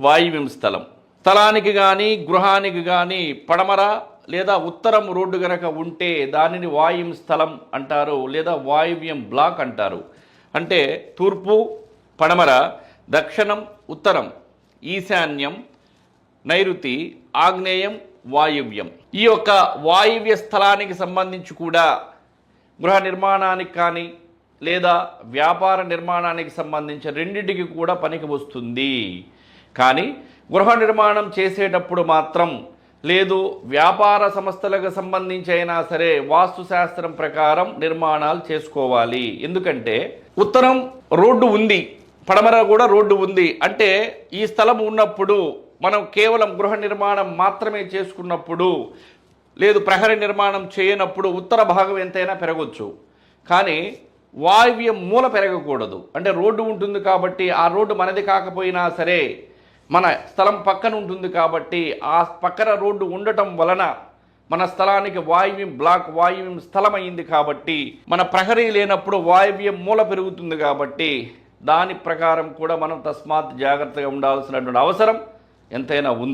వాయువ్యం స్థలం. స్థలానికి కానీ గృహానికి కానీ పడమర లేదా ఉత్తరం రోడ్డు గనక ఉంటే దానిని వాయువ్యం స్థలం అంటారు, లేదా వాయువ్యం బ్లాక్ అంటారు. అంటే తూర్పు, పడమర, దక్షిణం, ఉత్తరం, ఈశాన్యం, నైరుతి, ఆగ్నేయం, వాయువ్యం. ఈ యొక్క వాయువ్య స్థలానికి సంబంధించి కూడా గృహ నిర్మాణానికి కానీ లేదా వ్యాపార నిర్మాణానికి సంబంధించి రెండింటికి కూడా పనికి వస్తుంది. కానీ గృహ నిర్మాణం చేసేటప్పుడు మాత్రం లేదు, వ్యాపార సంస్థలకు సంబంధించి అయినా సరే వాస్తుశాస్త్రం ప్రకారం నిర్మాణాలు చేసుకోవాలి. ఎందుకంటే ఉత్తరం రోడ్డు ఉంది, పడమర కూడా రోడ్డు ఉంది అంటే ఈ స్థలం ఉన్నప్పుడు మనం కేవలం గృహ నిర్మాణం మాత్రమే చేసుకున్నప్పుడు, లేదు ప్రహరీ నిర్మాణం చేయనప్పుడు ఉత్తర భాగం ఎంతైనా పెరగవచ్చు. కానీ వాయువ్యం మూల పెరగకూడదు. అంటే రోడ్డు ఉంటుంది కాబట్టి ఆ రోడ్డు మనది కాకపోయినా సరే మన స్థలం పక్కన ఉంటుంది కాబట్టి ఆ పక్కన రోడ్డు ఉండటం వలన మన స్థలానికి వాయువ్యం బ్లాక్, వాయువ్యం స్థలం అయింది కాబట్టి మన ప్రహరీ లేనప్పుడు వాయువ్యం మూల పెరుగుతుంది కాబట్టి దాని ప్రకారం కూడా మనం తస్మాత్ జాగ్రత్తగా ఉండాల్సినటువంటి అవసరం ఎంతైనా ఉంది.